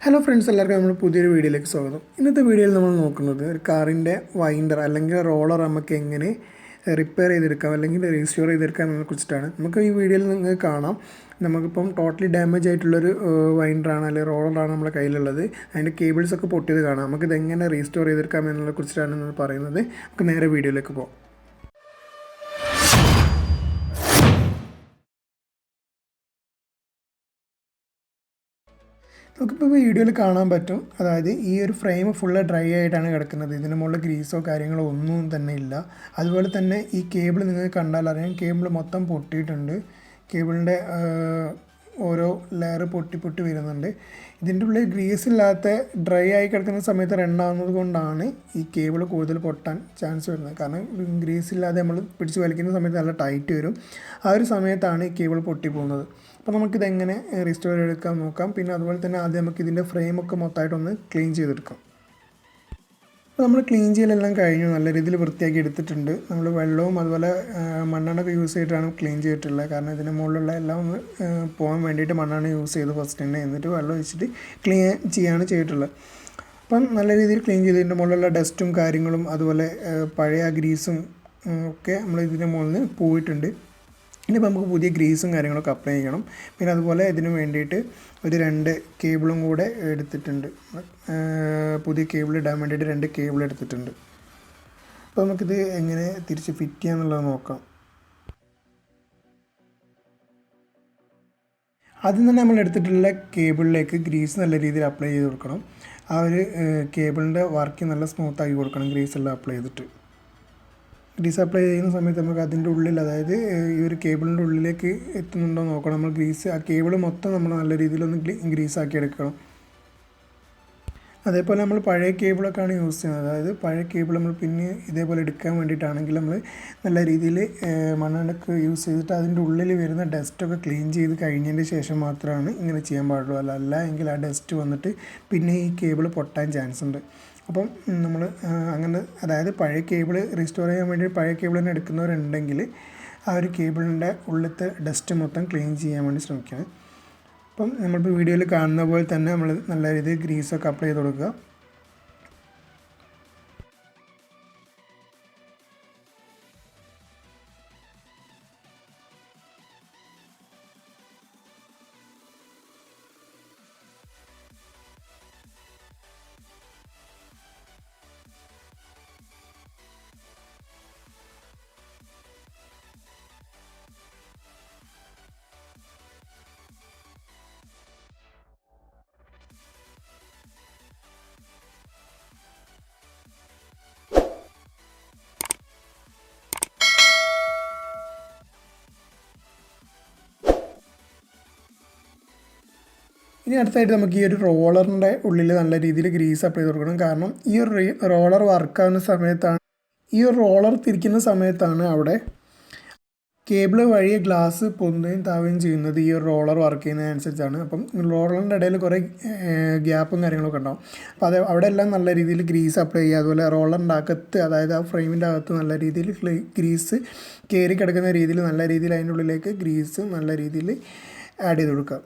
Hello friends, എല്ലാവർക്കും നമ്മുടെ പുതിയൊരു വീഡിയോയിലേക്ക് സ്വാഗതം. ഇന്നത്തെ വീഡിയോയിൽ നമ്മൾ നോക്കുന്നത് ഒരു കാറിൻ്റെ വൈൻഡർ അല്ലെങ്കിൽ റോളർ നമുക്ക് എങ്ങനെ റിപ്പയർ ചെയ്തെടുക്കാം അല്ലെങ്കിൽ റീസ്റ്റോർ ചെയ്തെടുക്കാം എന്നതിനെ കുറിച്ചിട്ടാണ്. നമുക്ക് ഈ വീഡിയോയിൽ നിങ്ങൾക്ക് കാണാം, നമുക്കിപ്പം ടോട്ടലി ഡാമേജ് ആയിട്ടുള്ളൊരു വൈൻഡറാണ് അല്ലെങ്കിൽ റോളറാണ് നമ്മുടെ കയ്യിലുള്ളത്. അതിൻ്റെ കേബിൾസൊക്കെ പൊട്ടിയത് കാണാം. നമുക്കിത് എങ്ങനെ റീസ്റ്റോർ ചെയ്തെടുക്കാം എന്നതിനെ കുറിച്ചിട്ടാണ് നമ്മൾ പറയുന്നത്. നമുക്ക് നേരെ വീഡിയോയിലേക്ക് പോകാം. നമുക്കിപ്പോൾ വീഡിയോയിൽ കാണാൻ പറ്റും, അതായത് ഈ ഒരു ഫ്രെയിം ഫുള്ള് ഡ്രൈ ആയിട്ടാണ് കിടക്കുന്നത്. ഇതിന് മുകളിൽ ഗ്രീസോ കാര്യങ്ങളോ ഒന്നും തന്നെ ഇല്ല. അതുപോലെ തന്നെ ഈ കേബിൾ നിങ്ങൾക്ക് കണ്ടാൽ അറിയാം, കേബിൾ മൊത്തം പൊട്ടിയിട്ടുണ്ട്. കേബിളിൻ്റെ ഓരോ ലെയർ പൊട്ടി പൊട്ടി വരുന്നുണ്ട്. ഇതിൻ്റെ ഉള്ളിൽ ഗ്രീസ് ഇല്ലാത്ത ഡ്രൈ ആയി കിടക്കുന്ന സമയത്ത് റണ്ണാവുന്നത് കൊണ്ടാണ് ഈ കേബിൾ കൂടുതൽ പൊട്ടാൻ ചാൻസ് വരുന്നത്. കാരണം ഗ്രീസ് ഇല്ലാതെ നമ്മൾ പിടിച്ച് വലിക്കുന്ന സമയത്ത് നല്ല ടൈറ്റ് വരും. ആ ഒരു സമയത്താണ് ഈ കേബിൾ പൊട്ടി പോകുന്നത്. അപ്പോൾ നമുക്കിതെങ്ങനെ റീസ്റ്റോർ ചെയ്തെടുക്കാൻ നോക്കാം. പിന്നെ അതുപോലെ തന്നെ ആദ്യം നമുക്കിതിൻ്റെ ഫ്രെയിമൊക്കെ മൊത്തമായിട്ടൊന്ന് ക്ലീൻ ചെയ്തെടുക്കാം. അപ്പോൾ നമ്മൾ ക്ലീൻ ചെയ്യലെല്ലാം കഴിഞ്ഞു, നല്ല രീതിയിൽ വൃത്തിയാക്കി എടുത്തിട്ടുണ്ട്. നമ്മൾ വെള്ളവും അതുപോലെ മണ്ണെണ്ണൊക്കെ യൂസ് ചെയ്തിട്ടാണ് ക്ലീൻ ചെയ്തിട്ടുള്ളത്. കാരണം ഇതിൻ്റെ മുകളിലുള്ള എല്ലാം ഒന്ന് പോകാൻ വേണ്ടിയിട്ട് മണ്ണെണ്ണ യൂസ് ചെയ്ത് ഫസ്റ്റ് തന്നെ, എന്നിട്ട് വെള്ളം ഒഴിച്ചിട്ട് ക്ലീൻ ചെയ്യാണ് ചെയ്തിട്ടുള്ളത്. അപ്പം നല്ല രീതിയിൽ ക്ലീൻ ചെയ്തതിൻ്റെ മുകളിലുള്ള ഡസ്റ്റും കാര്യങ്ങളും അതുപോലെ പഴയ ഗ്രീസും ഒക്കെ നമ്മൾ ഇതിൻ്റെ മുകളിൽ പോയിട്ടുണ്ട്. ഇനിയിപ്പോൾ നമുക്ക് പുതിയ ഗ്രീസും കാര്യങ്ങളൊക്കെ അപ്ലൈ ചെയ്യണം. പിന്നെ അതുപോലെ ഇതിന് വേണ്ടിയിട്ട് ഒരു 2 കേബിളും കൂടെ എടുത്തിട്ടുണ്ട്. പുതിയ കേബിൾ ഇടാൻ വേണ്ടിയിട്ട് 2 കേബിൾ എടുത്തിട്ടുണ്ട്. അപ്പോൾ നമുക്കിത് എങ്ങനെ തിരിച്ച് ഫിറ്റ് ചെയ്യാന്നുള്ളത് നോക്കാം. ആദ്യം തന്നെ നമ്മൾ എടുത്തിട്ടുള്ള കേബിളിലേക്ക് ഗ്രീസ് നല്ല രീതിയിൽ അപ്ലൈ ചെയ്ത് കൊടുക്കണം. ആ ഒരു കേബിളിൻ്റെ വർക്ക് നല്ല സ്മൂത്താക്കി കൊടുക്കണം ഗ്രീസെല്ലാം അപ്ലൈ ചെയ്തിട്ട്. ഗ്രീസ് അപ്ലൈ ചെയ്യുന്ന സമയത്ത് നമുക്ക് അതിൻ്റെ ഉള്ളിൽ, അതായത് ഈ ഒരു കേബിളിൻ്റെ ഉള്ളിലേക്ക് എത്തുന്നുണ്ടോ നോക്കണം. നമ്മൾ ഗ്രീസ് ആ കേബിൾ മൊത്തം നമ്മൾ നല്ല രീതിയിലൊന്ന് ഗ്രീസാക്കി എടുക്കണം. അതേപോലെ നമ്മൾ പഴയ കേബിളൊക്കെയാണ് യൂസ് ചെയ്യുന്നത്. അതായത് പഴയ കേബിൾ നമ്മൾ പിന്നെ ഇതേപോലെ എടുക്കാൻ വേണ്ടിയിട്ടാണെങ്കിൽ നമ്മൾ നല്ല രീതിയിൽ മണ്ണെണ്ണൊക്കെ യൂസ് ചെയ്തിട്ട് അതിൻ്റെ ഉള്ളിൽ വരുന്ന ഡസ്റ്റൊക്കെ ക്ലീൻ ചെയ്ത് കഴിഞ്ഞതിന് ശേഷം മാത്രമാണ് ഇങ്ങനെ ചെയ്യാൻ പാടുള്ളൂ. അല്ല എങ്കിൽ ആ ഡസ്റ്റ് വന്നിട്ട് പിന്നെ ഈ കേബിൾ പൊട്ടാൻ ചാൻസ് ഉണ്ട്. അപ്പം നമ്മൾ അങ്ങനെ, അതായത് പഴയ കേബിൾ റീസ്റ്റോർ ചെയ്യാൻ വേണ്ടി പഴയ കേബിൾ തന്നെ എടുക്കുന്നവരുണ്ടെങ്കിൽ ആ ഒരു കേബിളിൻ്റെ ഉള്ളിലത്തെ ഡസ്റ്റ് മൊത്തം ക്ലീൻ ചെയ്യാൻ വേണ്ടി ശ്രമിക്കണം. അപ്പം നമ്മളിപ്പോൾ വീഡിയോയിൽ കാണുന്ന പോലെ തന്നെ നമ്മൾ നല്ല രീതിയിൽ ഗ്രീസൊക്കെ അപ്ലൈ ചെയ്ത് കൊടുക്കുക. ഇനി അടുത്തായിട്ട് നമുക്ക് ഈ ഒരു റോളറിൻ്റെ ഉള്ളിൽ നല്ല രീതിയിൽ ഗ്രീസ് അപ്ലൈ ചെയ്ത് കൊടുക്കണം. കാരണം ഈ ഒരു റോളർ വർക്കാവുന്ന സമയത്താണ്, ഈ ഒരു റോളർ തിരിക്കുന്ന സമയത്താണ് അവിടെ കേബിൾ വഴി ഗ്ലാസ് പൊന്തുകയും താവുകയും ചെയ്യുന്നത് ഈ ഒരു റോളർ വർക്ക് ചെയ്യുന്നതിനനുസരിച്ചാണ്. അപ്പം റോളറിൻ്റെ ഇടയിൽ കുറേ ഗ്യാപ്പും കാര്യങ്ങളൊക്കെ ഉണ്ടാവും. അപ്പോൾ അവിടെ എല്ലാം നല്ല രീതിയിൽ ഗ്രീസ് അപ്ലൈ ചെയ്യുക. അതുപോലെ റോളറിൻ്റെ അകത്ത്, അതായത് ആ ഫ്രെയിമിൻ്റെ അകത്ത് നല്ല രീതിയിൽ ഗ്രീസ് കയറി കിടക്കുന്ന രീതിയിൽ നല്ല രീതിയിൽ അതിൻ്റെ ഉള്ളിലേക്ക് ഗ്രീസ് നല്ല രീതിയിൽ ആഡ് ചെയ്ത് കൊടുക്കുക.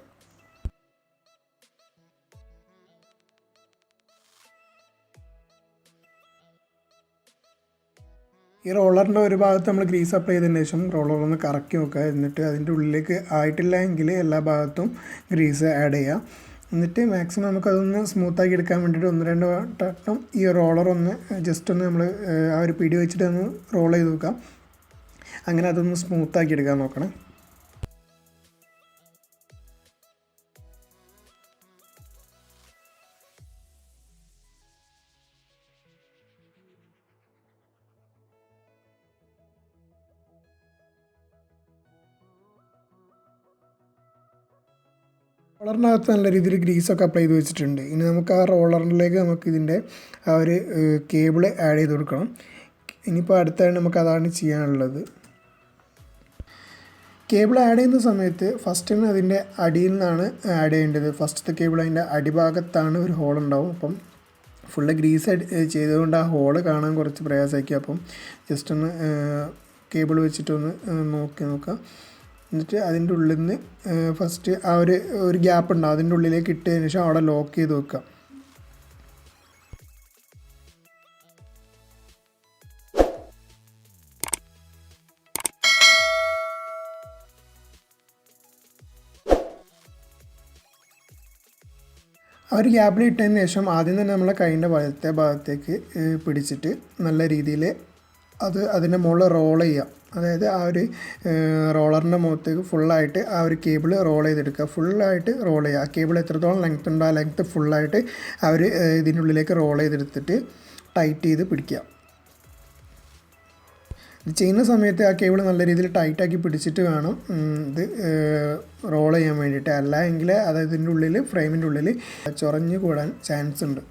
ഈ റോളറിൻ്റെ ഒരു ഭാഗത്ത് നമ്മൾ ഗ്രീസ് അപ്ലൈ ചെയ്തതിന് ശേഷം റോളറൊന്ന് കറക്കി നോക്കുക. എന്നിട്ട് അതിൻ്റെ ഉള്ളിലേക്ക് ആയിട്ടില്ല എങ്കിൽ എല്ലാ ഭാഗത്തും ഗ്രീസ് ആഡ് ചെയ്യുക. എന്നിട്ട് മാക്സിമം നമുക്കതൊന്ന് സ്മൂത്താക്കി എടുക്കാൻ വേണ്ടിയിട്ട് 1-2 വട്ടം ഈ റോളറൊന്ന് ജസ്റ്റ് ഒന്ന് നമ്മൾ ആ ഒരു പിടി വെച്ചിട്ട് ഒന്ന് റോൾ ചെയ്ത് നോക്കാം. അങ്ങനെ അതൊന്ന് സ്മൂത്താക്കി എടുക്കാൻ നോക്കണം. റോളറിനകത്ത് നല്ല രീതിയിൽ ഗ്രീസൊക്കെ അപ്ലൈ ചെയ്ത് വെച്ചിട്ടുണ്ട്. ഇനി നമുക്ക് ആ റോളറിലേക്ക് നമുക്കിതിൻ്റെ ആ ഒരു കേബിൾ ആഡ് ചെയ്ത് കൊടുക്കണം. ഇനിയിപ്പോൾ അടുത്തായിട്ട് നമുക്ക് അതാണ് ചെയ്യാനുള്ളത്. കേബിൾ ആഡ് ചെയ്യുന്ന സമയത്ത് ഫസ്റ്റ് തന്നെ അതിൻ്റെ അടിയിൽ നിന്നാണ് ആഡ് ചെയ്യേണ്ടത്. ഫസ്റ്റത്തെ കേബിൾ അതിൻ്റെ അടിഭാഗത്താണ് ഒരു ഹോൾ ഉണ്ടാവും. അപ്പം ഫുള്ള് ഗ്രീസ് ചെയ്തുകൊണ്ട് ആ ഹോള് കാണാൻ കുറച്ച് പ്രയാസമായിരിക്കും. അപ്പം ജസ്റ്റ് ഒന്ന് കേബിൾ വെച്ചിട്ടൊന്ന് നോക്കാം. എന്നിട്ട് അതിൻ്റെ ഉള്ളിൽ നിന്ന് ഫസ്റ്റ് ആ ഒരു ഗ്യാപ്പ് ഉണ്ടാവും, അതിൻ്റെ ഉള്ളിലേക്ക് ഇട്ടതിന് ശേഷം അവിടെ ലോക്ക് ചെയ്ത് വെക്കുക. ആ ഒരു ഗ്യാപ്പിൽ ഇട്ടതിന് ശേഷം ആദ്യം തന്നെ നമ്മളെ കൈയിൻ്റെ വലത്തെ ഭാഗത്തേക്ക് പിടിച്ചിട്ട് നല്ല രീതിയിൽ അതിൻ്റെ മുകളിൽ റോൾ ചെയ്യുക. അതായത് ആ ഒരു റോളറിൻ്റെ മുഖത്തേക്ക് ഫുള്ളായിട്ട് ആ ഒരു കേബിൾ റോൾ ചെയ്തെടുക്കുക, ഫുള്ളായിട്ട് റോൾ ചെയ്യുക. ആ കേബിൾ എത്രത്തോളം ലെങ്ത് ഉണ്ടോ ആ ലെങ്ത്ത് ഫുള്ളായിട്ട് ആ ഒരു ഇതിൻ്റെ ഉള്ളിലേക്ക് റോൾ ചെയ്തെടുത്തിട്ട് ടൈറ്റ് ചെയ്ത് പിടിക്കുക. ഇത് ചെയ്യുന്ന സമയത്ത് ആ കേബിൾ നല്ല രീതിയിൽ ടൈറ്റാക്കി പിടിച്ചിട്ട് വേണം ഇത് റോൾ ചെയ്യാൻ വേണ്ടിയിട്ട്. അല്ല എങ്കിൽ അതായത് ഇതിൻ്റെ ഉള്ളിൽ ഫ്രെയിമിൻ്റെ ഉള്ളിൽ ചൊറഞ്ഞ് കൂടാൻ ചാൻസ് ഉണ്ട്.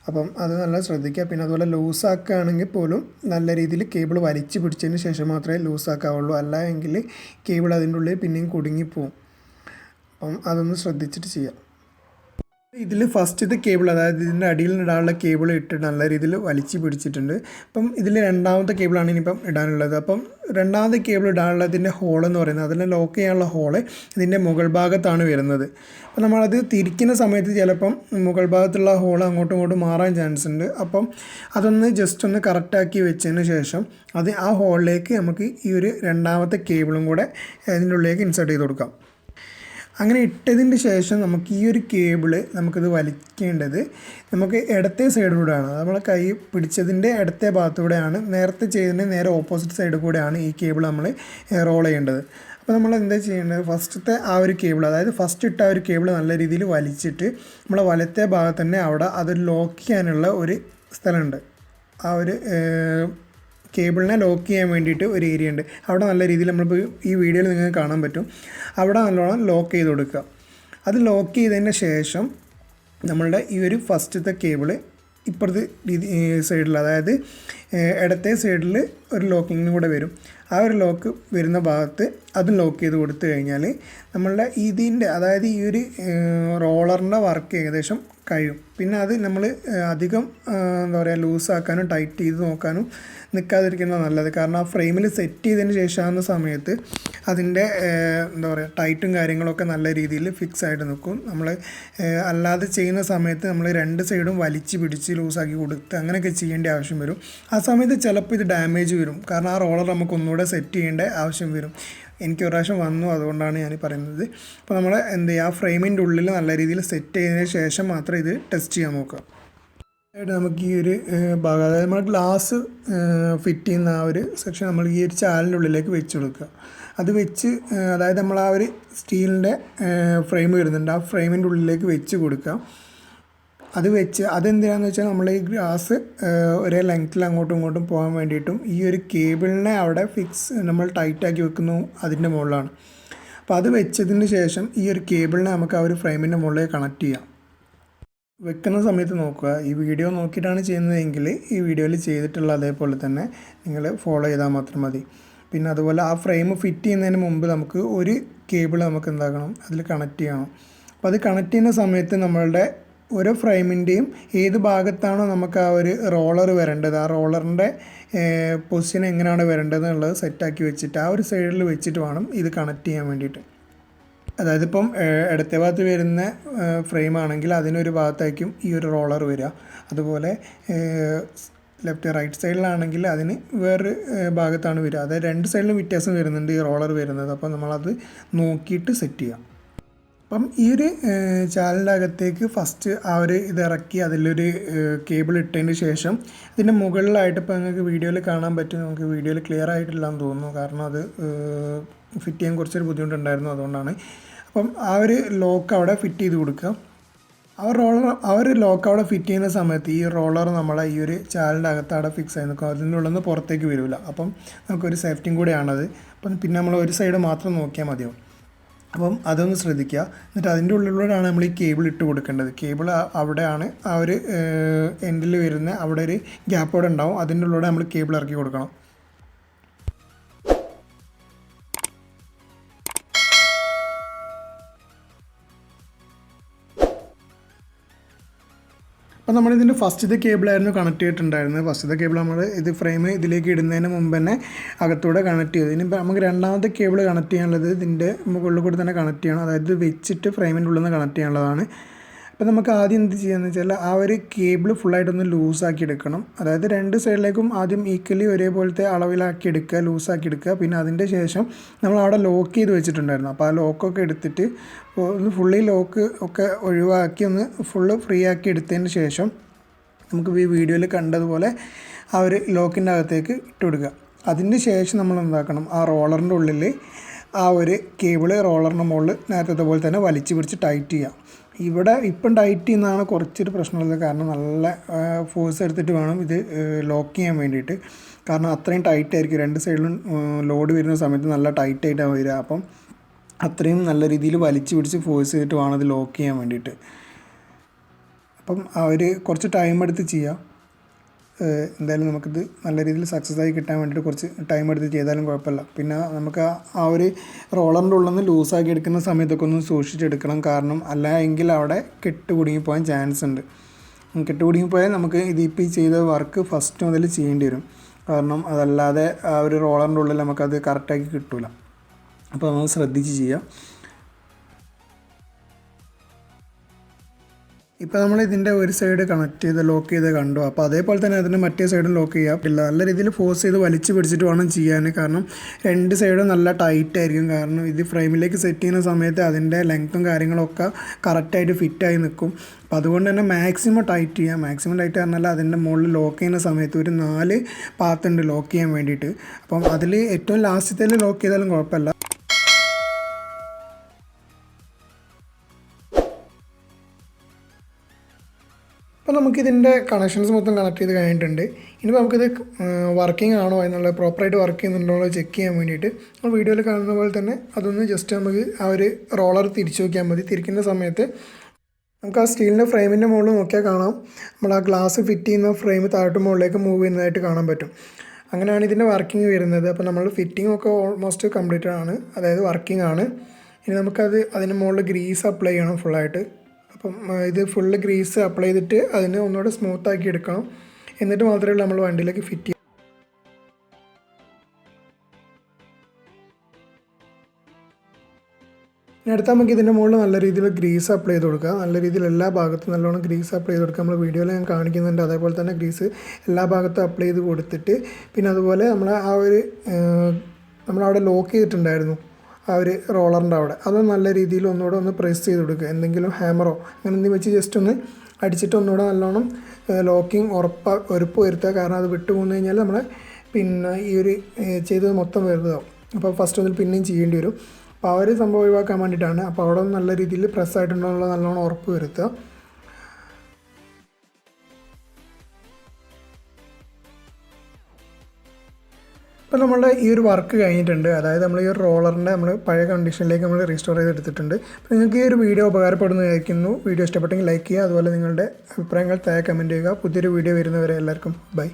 അപ്പം അത് നല്ല ശ്രദ്ധിക്കുക. പിന്നെ അതുപോലെ ലൂസാക്കുകയാണെങ്കിൽ പോലും നല്ല രീതിയിൽ കേബിൾ വലിച്ച് പിടിച്ചതിന് ശേഷം മാത്രമേ ലൂസാക്കാവുള്ളൂ. അല്ല എങ്കിൽ കേബിൾ അതിൻ്റെ ഉള്ളിൽ പിന്നെയും കുടുങ്ങിപ്പോവും. അപ്പം അതൊന്ന് ശ്രദ്ധിച്ചിട്ട് ചെയ്യാം. ഇതിൽ ഫസ്റ്റത്തെ കേബിൾ, അതായത് ഇതിൻ്റെ അടിയിൽ ഇടാനുള്ള കേബിൾ ഇട്ട് നല്ല രീതിയിൽ വലിച്ച് പിടിച്ചിട്ടുണ്ട്. അപ്പം ഇതിൽ രണ്ടാമത്തെ കേബിളാണ് ഇനിയിപ്പം ഇടാനുള്ളത്. അപ്പം രണ്ടാമത്തെ കേബിൾ ഇടാനുള്ള ഇതിൻ്റെ ഹോളെന്ന് പറയുന്നത്, അതിനെ ലോക്ക് ചെയ്യാനുള്ള ഹോള് ഇതിൻ്റെ മുകൾ ഭാഗത്താണ് വരുന്നത്. അപ്പം നമ്മളത് തിരിക്കുന്ന സമയത്ത് ചിലപ്പം മുകൾ ഭാഗത്തുള്ള ഹോൾ അങ്ങോട്ടും ഇങ്ങോട്ടും മാറാൻ ചാൻസ് ഉണ്ട്. അപ്പം അതൊന്ന് ജസ്റ്റ് ഒന്ന് കറക്റ്റാക്കി വെച്ചതിന് ശേഷം ആ ഹോളിലേക്ക് നമുക്ക് ഈ ഒരു രണ്ടാമത്തെ കേബിളും കൂടെ അതിൻ്റെ ഉള്ളിലേക്ക് ഇൻസേർട്ട് ചെയ്ത് കൊടുക്കാം. അങ്ങനെ ഇട്ടതിന് ശേഷം നമുക്ക് ഈ ഒരു കേബിള് നമുക്കിത് വലിക്കേണ്ടത് നമുക്ക് ഇടത്തെ സൈഡിലൂടെയാണ്, നമ്മളെ കൈ പിടിച്ചതിൻ്റെ ഇടത്തെ ഭാഗത്തൂടെയാണ്. നേരത്തെ ചെയ്തതിൻ്റെ നേരെ ഓപ്പോസിറ്റ് സൈഡിൽ കൂടെയാണ് ഈ കേബിൾ നമ്മൾ റോൾ ചെയ്യേണ്ടത്. അപ്പോൾ നമ്മൾ എന്താ ചെയ്യേണ്ടത്, ഫസ്റ്റത്തെ ആ ഒരു കേബിൾ, അതായത് ഫസ്റ്റ് ഇട്ട ആ ഒരു കേബിൾ നല്ല രീതിയിൽ വലിച്ചിട്ട് നമ്മളെ വലത്തെ ഭാഗത്ത് തന്നെ അവിടെ അത് ലോക്ക് ചെയ്യാനുള്ള ഒരു സ്ഥലമുണ്ട്. ആ ഒരു കേബിളിനെ ലോക്ക് ചെയ്യാൻ വേണ്ടിയിട്ട് ഒരു ഏരിയ ഉണ്ട്. അവിടെ നല്ല രീതിയിൽ നമ്മളിപ്പോൾ ഈ വീഡിയോയിൽ നിങ്ങൾക്ക് കാണാൻ പറ്റും. അവിടെ നല്ലോണം ലോക്ക് ചെയ്ത് കൊടുക്കുക. അത് ലോക്ക് ചെയ്തതിന് ശേഷം നമ്മളുടെ ഈ ഒരു ഫസ്റ്റത്തെ കേബിള് ഇപ്പുറത്തെ സൈഡിൽ, അതായത് ഇടത്തെ സൈഡിൽ ഒരു ലോക്കിങ്ങിനും കൂടെ വരും. ആ ഒരു ലോക്ക് വരുന്ന ഭാഗത്ത് അത് ലോക്ക് ചെയ്ത് കൊടുത്തു കഴിഞ്ഞാൽ നമ്മളുടെ ഇതിൻ്റെ, അതായത് ഈ ഒരു റോളറിൻ്റെ വർക്ക് ഏകദേശം കഴിയും. പിന്നെ അത് നമ്മൾ അധികം എന്താ പറയുക ലൂസാക്കാനും ടൈറ്റ് ചെയ്ത് നോക്കാനും നിൽക്കാതിരിക്കുന്നത് നല്ലത്. കാരണം ആ ഫ്രെയിമിൽ സെറ്റ് ചെയ്തതിന് ശേഷമാകുന്ന സമയത്ത് അതിൻ്റെ എന്താ പറയുക ടൈറ്റും കാര്യങ്ങളൊക്കെ നല്ല രീതിയിൽ ഫിക്സ് ആയിട്ട് നിൽക്കും. നമ്മൾ അല്ലാതെ ചെയ്യുന്ന സമയത്ത് നമ്മൾ രണ്ട് സൈഡും വലിച്ച് പിടിച്ച് ലൂസാക്കി കൊടുത്ത് അങ്ങനെയൊക്കെ ചെയ്യേണ്ട ആവശ്യം വരും. ആ സമയത്ത് ചിലപ്പോൾ ഇത് ഡാമേജ് വരും. കാരണം ആ റോളർ നമുക്ക് ഒന്നുകൂടെ സെറ്റ് ചെയ്യേണ്ട ആവശ്യം വരും. എനിക്ക് ഒരു പ്രാവശ്യം വന്നു, അതുകൊണ്ടാണ് ഞാൻ പറയുന്നത്. അപ്പോൾ നമ്മൾ എന്ത് ചെയ്യുക, ആ ഫ്രെയിമിൻ്റെ ഉള്ളിൽ നല്ല രീതിയിൽ സെറ്റ് ചെയ്തതിന് ശേഷം മാത്രം ഇത് ടെസ്റ്റ് ചെയ്യാൻ നോക്കുക. ആയിട്ട് നമുക്ക് ഈ ഒരു ഭാഗം, അതായത് നമ്മൾ ഗ്ലാസ് ഫിറ്റ് ചെയ്യുന്ന ആ ഒരു സെക്ഷൻ നമ്മൾ ഈ ഒരു ചാലിൻ്റെ ഉള്ളിലേക്ക് വെച്ച് കൊടുക്കുക. അത് വെച്ച്, അതായത് നമ്മൾ ആ ഒരു സ്റ്റീലിൻ്റെ ഫ്രെയിം വരുന്നുണ്ട്, ആ ഫ്രെയിമിൻ്റെ ഉള്ളിലേക്ക് വെച്ച് കൊടുക്കുക. അത് വെച്ച് അതെന്തിനാണെന്ന് വെച്ചാൽ നമ്മൾ ഈ ഗ്ലാസ് ഒരേ ലെങ്ത്തിൽ അങ്ങോട്ടും ഇങ്ങോട്ടും പോകാൻ വേണ്ടിയിട്ടും ഈ ഒരു കേബിളിനെ അവിടെ നമ്മൾ ടൈറ്റാക്കി വെക്കുന്നു അതിൻ്റെ മുകളിലാണ്. അപ്പോൾ അത് വെച്ചതിന് ശേഷം ഈ ഒരു കേബിളിനെ നമുക്ക് ആ ഒരു ഫ്രെയിമിൻ്റെ മുകളിലേക്ക് കണക്ട് ചെയ്യാം. വെക്കുന്ന സമയത്ത് നോക്കുക, ഈ വീഡിയോ നോക്കിയിട്ടാണ് ചെയ്യുന്നതെങ്കിൽ ഈ വീഡിയോയിൽ ചെയ്തിട്ടുള്ള അതേപോലെ തന്നെ നിങ്ങൾ ഫോളോ ചെയ്താൽ മാത്രം മതി. പിന്നെ അതുപോലെ ആ ഫ്രെയിം ഫിറ്റ് ചെയ്യുന്നതിന് മുമ്പ് നമുക്ക് ഒരു കേബിൾ നമുക്ക് എന്താക്കണം, അതിൽ കണക്ട് ചെയ്യണം. അപ്പോൾ അത് കണക്ട് ചെയ്യുന്ന സമയത്ത് നമ്മളുടെ ഓരോ ഫ്രെയിമിൻ്റെയും ഏത് ഭാഗത്താണോ നമുക്ക് ആ ഒരു റോളർ വരേണ്ടത്, ആ റോളറിൻ്റെ പൊസിഷൻ എങ്ങനെയാണ് വരേണ്ടത് എന്നുള്ളത് സെറ്റാക്കി വെച്ചിട്ട് ആ ഒരു സൈഡിൽ വെച്ചിട്ട് വേണം ഇത് കണക്ട് ചെയ്യാൻ വേണ്ടിയിട്ട്. അതായത് ഇപ്പം ഇടത്തെ ഭാഗത്ത് വരുന്ന ഫ്രെയിം ആണെങ്കിൽ അതിനൊരു ഭാഗത്തായിരിക്കും ഈ ഒരു റോളർ വരിക. അതുപോലെ റൈറ്റ് സൈഡിലാണെങ്കിൽ അതിന് വേറൊരു ഭാഗത്താണ് വരിക. അതായത് രണ്ട് സൈഡിലും വ്യത്യാസം വരുന്നുണ്ട് ഈ റോളർ വരുന്നത്. അപ്പോൾ നമ്മളത് നോക്കിയിട്ട് സെറ്റ് ചെയ്യാം. അപ്പം ഈ ഒരു ചാനലിൻ്റെ അകത്തേക്ക് ഫസ്റ്റ് ആ ഒരു ഇതിറക്കി അതിലൊരു കേബിൾ ഇട്ടതിന് ശേഷം ഇതിൻ്റെ മുകളിലായിട്ട് ഇപ്പോൾ നിങ്ങൾക്ക് വീഡിയോയിൽ കാണാൻ പറ്റും. നമുക്ക് വീഡിയോയിൽ ക്ലിയർ ആയിട്ടില്ലാന്ന് തോന്നുന്നു, കാരണം അത് ഫിറ്റ് ചെയ്യാൻ കുറച്ചൊരു ബുദ്ധിമുട്ടുണ്ടായിരുന്നു, അതുകൊണ്ടാണ്. അപ്പം ആ ഒരു ലോക്ക് അവിടെ ഫിറ്റ് ചെയ്ത് കൊടുക്കുക. ആ ഒരു ലോക്ക് അവിടെ ഫിറ്റ് ചെയ്യുന്ന സമയത്ത് ഈ റോളർ നമ്മളെ ഈ ഒരു ചാനലിൻ്റെ അകത്ത് അവിടെ ഫിക്സ് ആയി നിൽക്കും, അതിൻ്റെ ഉള്ളിൽ നിന്ന് പുറത്തേക്ക് വരില്ല. അപ്പം നമുക്കൊരു സേഫ്റ്റിയും കൂടെയാണത്. അപ്പം പിന്നെ നമ്മൾ ഒരു സൈഡ് മാത്രം നോക്കിയാൽ മതിയാവും. അപ്പം അതൊന്ന് ശ്രദ്ധിക്കുക. എന്നിട്ട് അതിൻ്റെ ഉള്ളിലൂടെയാണ് നമ്മൾ ഈ കേബിൾ ഇട്ട് കൊടുക്കേണ്ടത്. കേബിൾ അവിടെയാണ് ആ ഒരു എൻഡിൽ വരുന്ന അവിടെ ഒരു ഗ്യാപ്പോടെ ഉണ്ടാവും, അതിൻ്റെ ഉള്ളിലൂടെ നമ്മൾ കേബിൾ ഇറക്കി കൊടുക്കണം. അപ്പോൾ നമ്മളിതിൻ്റെ ഫസ്റ്റത്തെ കേബിളായിരുന്നു കണക്ട് ചെയ്തിട്ടുണ്ടായിരുന്നത്. ഫസ്റ്റത്തെ കേബിൾ നമ്മൾ ഇത് ഫ്രെയിം ഇതിലേക്ക് ഇടുന്നതിന് മുമ്പ് തന്നെ അകത്തൂടെ കണക്ട് ചെയ്തു. ഇനി നമുക്ക് രണ്ടാമത്തെ കേബിൾ കണക്ട് ചെയ്യാനുള്ളത് ഇതിൻ്റെ മുകളിൽ കൂടി തന്നെ കണക്ട് ചെയ്യണം. അതായത് വെച്ചിട്ട് ഫ്രെയിമിൻ്റെ ഉള്ളിൽ നിന്ന് കണക്ട് ചെയ്യാനുള്ളതാണ്. അപ്പോൾ നമുക്ക് ആദ്യം എന്ത് ചെയ്യാന്ന് വെച്ചാൽ ആ ഒരു കേബിൾ ഫുള്ളായിട്ടൊന്ന് ലൂസാക്കി എടുക്കണം. അതായത് രണ്ട് സൈഡിലേക്കും ആദ്യം ഈക്വലി ഒരേപോലത്തെ അളവിലാക്കി എടുക്കുക, ലൂസാക്കി എടുക്കുക. പിന്നെ അതിൻ്റെ ശേഷം നമ്മൾ അവിടെ ലോക്ക് ചെയ്ത് വെച്ചിട്ടുണ്ടായിരുന്നു. അപ്പോൾ ആ ലോക്കൊക്കെ എടുത്തിട്ട് ഒന്ന് ഫുള്ളി ലോക്ക് ഒക്കെ ഒഴിവാക്കി ഒന്ന് ഫുള്ള് ഫ്രീ ആക്കി എടുത്തതിന് ശേഷം നമുക്ക് ഈ വീഡിയോയിൽ കണ്ടതുപോലെ ആ ഒരു ലോക്കിൻ്റെ അകത്തേക്ക് ഇട്ട് കൊടുക്കുക. അതിന് ശേഷം നമ്മൾ എന്താക്കണം, ആ റോളറിൻ്റെ ഉള്ളിൽ ആ ഒരു കേബിള് റോളറിൻ്റെ മുകളിൽ നേരത്തെ പോലെ തന്നെ വലിച്ചു പിടിച്ച് ടൈറ്റ് ചെയ്യാം. ഇവിടെ ഇപ്പം ടൈറ്റ് ചെയ്യുന്നതാണ് കുറച്ചൊരു പ്രശ്നമുള്ളത്. കാരണം നല്ല ഫോഴ്സ് എടുത്തിട്ട് വേണം ഇത് ലോക്ക് ചെയ്യാൻ വേണ്ടിയിട്ട്. കാരണം അത്രയും ടൈറ്റ് ആയിരിക്കും, രണ്ട് സൈഡിലും ലോഡ് വരുന്ന സമയത്ത് നല്ല ടൈറ്റായിട്ടാണ് വരിക. അപ്പം അത്രയും നല്ല രീതിയിൽ വലിച്ചു പിടിച്ച് ഫോഴ്സ് ചെയ്തിട്ട് വേണം ഇത് ലോക്ക് ചെയ്യാൻ വേണ്ടിയിട്ട്. അപ്പം അവർ കുറച്ച് ടൈം എടുത്ത് ചെയ്യാം. എന്തായാലും നമുക്കിത് നല്ല രീതിയിൽ സക്സസ് ആയി കിട്ടാൻ വേണ്ടിയിട്ട് കുറച്ച് ടൈം എടുത്ത് ചെയ്താലും കുഴപ്പമില്ല. പിന്നെ നമുക്ക് ആ ഒരു റോളറിൻ്റെ ഉള്ളിൽ നിന്ന് ലൂസാക്കി എടുക്കുന്ന സമയത്തൊക്കെ ഒന്ന് സൂക്ഷിച്ചെടുക്കണം. കാരണം അല്ല എങ്കിൽ അവിടെ കെട്ട് കുടുങ്ങിപ്പോകാൻ ചാൻസ് ഉണ്ട്. കെട്ട് കുടുങ്ങിപ്പോയാൽ നമുക്ക് ഇതിപ്പോൾ ചെയ്ത വർക്ക് ഫസ്റ്റ് മുതൽ ചെയ്യേണ്ടി വരും. കാരണം അതല്ലാതെ ആ ഒരു റോളറിൻ്റെ ഉള്ളിൽ നമുക്കത് കറക്റ്റാക്കി കിട്ടില്ല. അപ്പോൾ നമ്മൾ ശ്രദ്ധിച്ച് ചെയ്യാം. ഇപ്പോൾ നമ്മൾ ഇതിൻ്റെ ഒരു സൈഡ് കണക്ട് ചെയ്ത് ലോക്ക് ചെയ്ത് കണ്ടു. അപ്പോൾ അതേപോലെ തന്നെ അതിൻ്റെ മറ്റേ സൈഡും ലോക്ക് ചെയ്യാം. നല്ല രീതിയിൽ ഫോഴ്സ് ചെയ്ത് വലിച്ച് പിടിച്ചിട്ട് വേണം ചെയ്യാൻ. കാരണം രണ്ട് സൈഡും നല്ല ടൈറ്റ് ആയിരിക്കും. കാരണം ഇത് ഫ്രെയിമിലേക്ക് സെറ്റ് ചെയ്യുന്ന സമയത്ത് അതിൻ്റെ ലെങ്ത്തും കാര്യങ്ങളൊക്കെ കറക്റ്റായിട്ട് ഫിറ്റായി നിൽക്കും. അപ്പോൾ അതുകൊണ്ട് തന്നെ മാക്സിമം ടൈറ്റ് ചെയ്യാം. മാക്സിമം ടൈറ്റ് പറഞ്ഞാൽ അതിൻ്റെ മുകളിൽ ലോക്ക് ചെയ്യുന്ന സമയത്ത് ഒരു 4 പാത്തുണ്ട് ലോക്ക് ചെയ്യാൻ വേണ്ടിയിട്ട്. അപ്പം അതിൽ ഏറ്റവും ലാസ്റ്റത്തേൽ ലോക്ക് ചെയ്താലും കുഴപ്പമില്ല. അപ്പോൾ നമുക്കിതിൻ്റെ കണക്ഷൻസ് മൊത്തം കണക്ട് ചെയ്ത് കഴിഞ്ഞിട്ടുണ്ട്. ഇനിയിപ്പോൾ നമുക്കിത് വർക്കിംഗ് ആണോ എന്നുള്ളത്, പ്രോപ്പറായിട്ട് വർക്ക് ചെയ്യുന്നുണ്ടോ എന്നുള്ളത് ചെക്ക് ചെയ്യാൻ വേണ്ടിയിട്ട് നമ്മൾ വീഡിയോയിൽ കാണുന്ന പോലെ തന്നെ അതൊന്ന് ജസ്റ്റ് നമുക്ക് ആ ഒരു റോളർ തിരിച്ചു നോക്കിയാൽ മതി. തിരിക്കുന്ന സമയത്ത് നമുക്ക് ആ സ്റ്റീലിൻ്റെ ഫ്രെയിമിൻ്റെ മുകളിൽ നോക്കിയാൽ കാണാം, നമ്മൾ ആ ഗ്ലാസ് ഫിറ്റ് ചെയ്യുന്ന ഫ്രെയിം താഴോട്ട് മുകളിലേക്ക് മൂവ് ചെയ്യുന്നതായിട്ട് കാണാൻ പറ്റും. അങ്ങനെയാണ് ഇതിൻ്റെ വർക്കിംഗ് വരുന്നത്. അപ്പോൾ നമ്മൾ ഫിറ്റിംഗ് ഒക്കെ ഓൾമോസ്റ്റ് കംപ്ലീറ്റഡ് ആണ്, അതായത് വർക്കിംഗ് ആണ്. ഇനി നമുക്കത് അതിന് മുകളിൽ ഗ്രീസ് അപ്ലൈ ചെയ്യണം ഫുള്ളായിട്ട്. അപ്പം ഇത് ഫുള്ള് ഗ്രീസ് അപ്ലൈ ചെയ്തിട്ട് അതിനെ ഒന്നുകൂടെ സ്മൂത്താക്കി എടുക്കണം. എന്നിട്ട് മാത്രമേ നമ്മൾ വണ്ടിയിലേക്ക് ഫിറ്റ് ചെയ്യാം. ഇനി അടുത്ത നമുക്ക് ഇതിൻ്റെ മുകളിൽ നല്ല രീതിയിൽ ഗ്രീസ് അപ്ലൈ ചെയ്ത് കൊടുക്കുക. നല്ല രീതിയിൽ എല്ലാ ഭാഗത്തും നല്ലോണം ഗ്രീസ് അപ്ലൈ ചെയ്ത് കൊടുക്കുക. നമ്മൾ വീഡിയോയിൽ ഞാൻ കാണിക്കുന്നുണ്ട്. അതേപോലെ തന്നെ ഗ്രീസ് എല്ലാ ഭാഗത്തും അപ്ലൈ ചെയ്ത് കൊടുത്തിട്ട് പിന്നെ അതുപോലെ നമ്മളവിടെ ലോക്ക് ചെയ്തിട്ടുണ്ടായിരുന്നു ആ ഒരു റോളറിൻ്റെ അവിടെ, അത് നല്ല രീതിയിൽ ഒന്നുകൂടെ ഒന്ന് പ്രസ് ചെയ്ത് കൊടുക്കുക. എന്തെങ്കിലും ഹാമറോ അങ്ങനെ എന്തെങ്കിലും വെച്ച് ജസ്റ്റ് ഒന്ന് അടിച്ചിട്ട് ഒന്നുകൂടെ നല്ലോണം ലോക്കിങ് ഉറപ്പ് വരുത്തുക. കാരണം അത് വിട്ടു പോന്നു കഴിഞ്ഞാൽ നമ്മളെ പിന്നെ ഈ ഒരു ചെയ്തത് മൊത്തം വെറുതാവും. അപ്പോൾ ഫസ്റ്റ് ഒന്നിൽ പിന്നെയും ചെയ്യേണ്ടി വരും. അപ്പോൾ ആ ഒരു സംഭവം ഒഴിവാക്കാൻ വേണ്ടിയിട്ടാണ്. അപ്പോൾ അവിടെ നല്ല രീതിയിൽ പ്രസ് ആയിട്ടുണ്ടോ എന്നുള്ളത് നല്ലോണം ഉറപ്പ് വരുത്തുക. ഇപ്പോൾ നമ്മളുടെ ഈ ഒരു വർക്ക് കഴിഞ്ഞിട്ടുണ്ട്. അതായത് നമ്മൾ ഈ ഒരു റോളറിൻ്റെ നമ്മൾ പഴയ കണ്ടീഷനിലേക്ക് നമ്മൾ റീസ്റ്റോർ ചെയ്തെടുത്തിട്ടുണ്ട്. അപ്പോൾ നിങ്ങൾക്ക് ഈ ഒരു വീഡിയോ ഉപകാരപ്പെടുന്നതായിരിക്കുന്നു. വീഡിയോ ഇഷ്ടപ്പെട്ടെങ്കിൽ ലൈക്ക് ചെയ്യുക. അതുപോലെ നിങ്ങളുടെ അഭിപ്രായങ്ങൾ താഴെ കമൻറ്റ് ചെയ്യുക. പുതിയൊരു വീഡിയോ വരുന്നവരെ എല്ലാവർക്കും ബൈ.